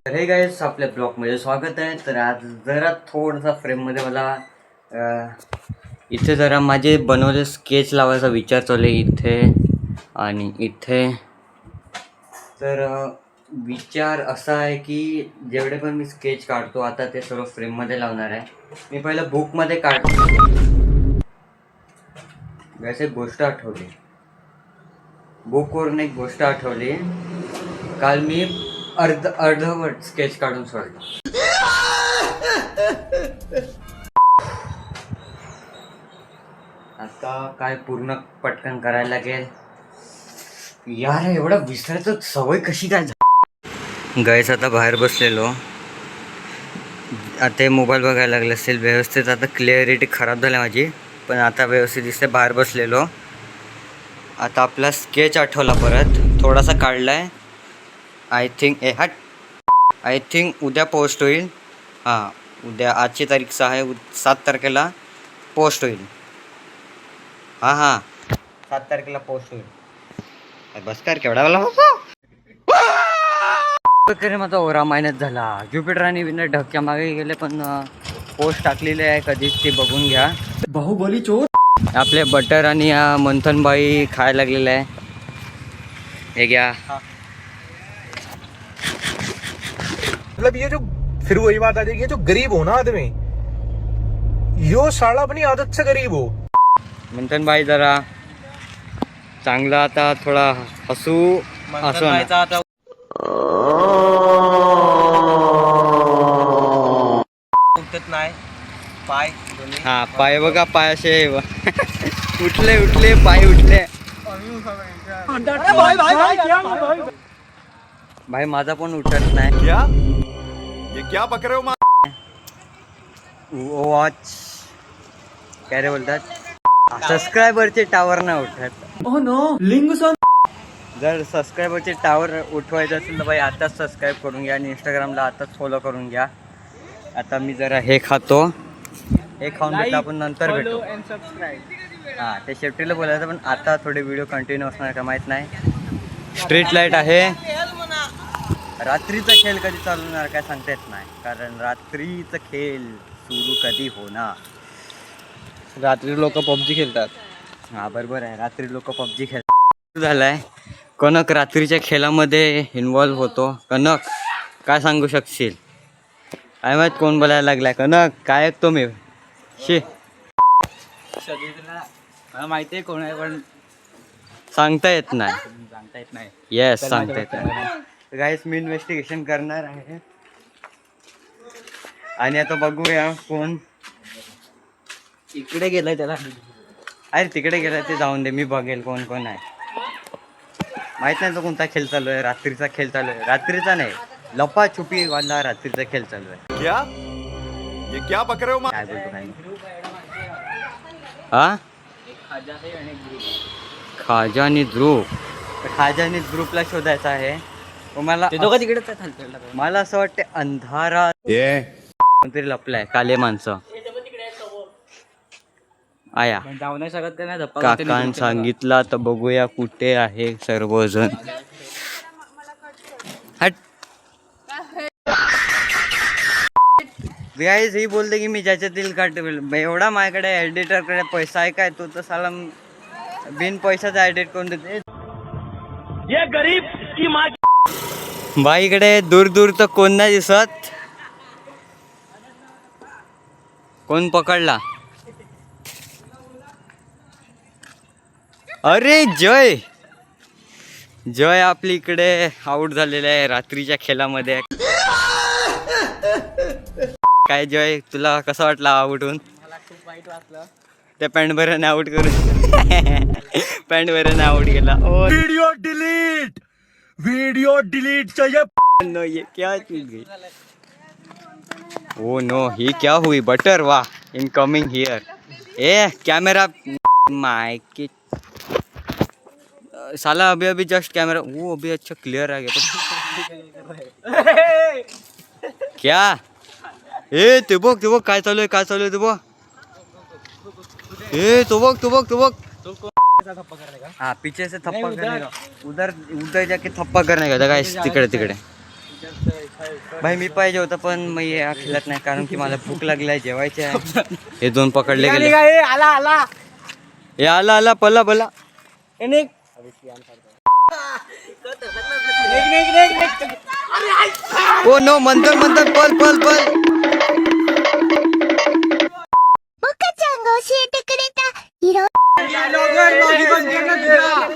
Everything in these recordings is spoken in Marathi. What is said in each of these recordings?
तर हे गाईस आपल्या ब्लॉगमध्ये स्वागत आहे. तर आज जरा थोडासा फ्रेममध्ये मला इथे जरा माझे बनवले स्केच लावायचा विचार चालू आहे इथे आणि इथे. तर विचार असा आहे की जेवढे पण मी स्केच काढतो आता ते सर्व फ्रेममध्ये लावणार आहे. मी पहिलं बुकमध्ये काढतो. एक गोष्ट आठवली, बुकवरून एक गोष्ट आठवली. काल मी अर्धवट स्केच काढून सोडलं. आता काय पूर्ण पटकन करायला लागेल यार. एवढा विसरायचं सवय कशी काय झाली. गाईस आता बाहेर बसलेलो, आता मोबाईल बघायला लागले असेल व्यवस्थित. आता क्लिअरिटी खराब झाली माझी, पण आता व्यवस्थित दिसते. बाहेर बसलेलो. आता आपला स्केच आठवला परत, थोडासा काढलाय. आय थिंक उद्या पोस्ट होईल. हां, उद्या आजची तारीख 6 आहे, 7 तारखेला पोस्ट होईल. हां 7 तारखेला पोस्ट होईल. बस कर केवढा वेळा वगैरे माझा ओरा महिन्यात झाला. ज्युपिटर आणि विनर ढक्क्या मागे गेले, पण पोस्ट टाकलेली आहे कधीच, ते बघून घ्या. बाहुबली चोर. आपले बटर आणि मंथनबाई खायला लागलेले आहे. हे घ्या. मतलब ये जो फिर वही बात आ जाएगी, ये जो गरीब हो ना आदमी, यो साला अपनी आदत से गरीब हो. मंथनबाई जरा चांगला आता थोडा हसू असं उठत नाही पाय दोन्ही. हा पाय बघा, पाय असे उठले पाय उठले. भाई माझा पण उठत नाही. क्या ये क्या बक रहे हो? वॉच काय रे बोलतात, सबस्क्रायबरचे टावर नाही उठत. ओह नो लिंग सन. जर सबस्क्रायबरचे टावर उठवायचं असेल तर भाई आताच सबस्क्राईब करून घ्या आणि इंस्टाग्रामला आताच फॉलो करून घ्या. आता मी जरा हे खातो, हे खाऊन भेटतो आपण नंतर भेटू. हां, ते शेफ्टीला बोलायचं, पण आता थोडे व्हिडिओ कंटिन्यू असणार का माहीत नाही. स्ट्रीट लाईट आहे. रात्रीचा खेळ कधी चालवणार काय सांगता येत नाही, कारण रात्रीचा खेळ सुरू कधी होणार. रात्री लोक पबजी खेळतात. हां बरोबर आहे, रात्री लोक पबजी खेळतात. झालाय कनक रात्रीच्या खेळामध्ये इन्व्हॉल्व होतो. कनक काय सांगू शकशील? काय माहीत कोण बोलायला लागलाय. कनक काय ऐकतो मी शी. मला माहिती आहे कोण आहे, पण सांगता येत नाही. सांगता येत नाही. येस सांगता येत नाही. गाईस मी इन्व्हेस्टिगेशन करणार आहे आणि आता बघूया कोण इकडे गेलाय त्याला. अरे तिकडे गेला ते जाऊन दे, मी बघेल कोण कोण आहे. माहित नाही तो कोणता खेळ चालू आहे. रात्रीचा खेळ चालू आहे. रात्रीचा नाही, लपा छुपी वाला रात्रीचा खेळ चालू आहे. क्या ये क्या बक रहे हो? काय बोलतो काय हा खाजा आणि ध्रुव. खाजा आणि ध्रुवला शोधायचा आहे. मला तिकडेच मला असं वाटतं अंधारात कोणतरी लपलाय. काले माणसं आया जाऊ नाही शकत का नाही. काकान सांगितलं तर बघूया कुठे आहे सर्वजण. हट गाईज ही बोलते की मी ज्याच्यातील काट. एवढा माझ्याकडे एडिटरकडे पैसा आहे काय, तो तर साला बिन पैशाचा एडिट करून देते. ये गरीब की माँ. बाईकडे दूर दूर तर कोण नाही दिसत. कोण पकडला? अरे जय आपली इकडे आउट झालेला आहे रात्रीच्या खेळामध्ये. काय जय, तुला कसं वाटलं आउट होऊन? मला खूप वाईट वाटलं. त्या पॅन्टभराने आउट करून पॅन्टभराने आउट केला. वीडियो डिलीट चाहिए. नो ये क्या चीज गई. ओ नो ही क्या हुई बटर. वाह incoming here. A camera mic साला अभी जस्ट कैमरा वो अभी अच्छा क्लियर आ गया. क्या ए ते बघ काय चालू आहे ते बघ. ए तो बघ हाँ पीछे से थप्पा करने का, उधर उधर जाके थप्पा करने का. गाइस तिकडे भाई मी पाहिजे होतं पण मी खेळत नाही कारण की मला भूक लागली आहे जेवायचे आहे. हे दोन पकडले गेले. आला आला हे आला आला पल्ला पल्ला. ओ नो म्हणतात म्हणतात पल पल पल.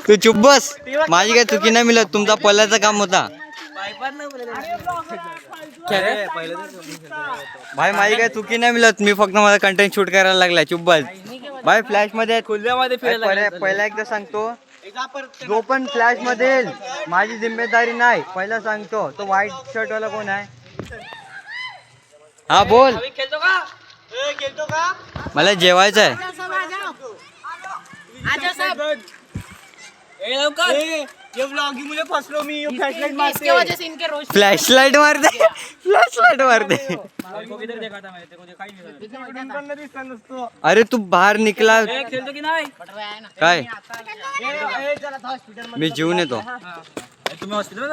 तू चुप बस. माझी काय चुकी नाही मिळत. तुमचा पल्ल्याचं काम होता. भाई माझी काय चुकी नाही मिळत. मी फक्त माझा कंटेंट शूट करायला लागलाय. चुप बस. भाई फ्लॅश मध्ये पहिला एकदा सांगतो जो पण फ्लॅश मध्ये येईल माझी जिम्मेदारी नाही. पहिला सांगतो तो व्हाईट शर्ट वाला कोण आहे. हा बोल. मला जेवायचं आहे. फ्लॅशलाइट मारते फ्लॅशलाइट मारते. अरे तू बाहेर निघला खेळतो की नाही काय. मी जीवन येतो. तुम्ही हॉस्पिटल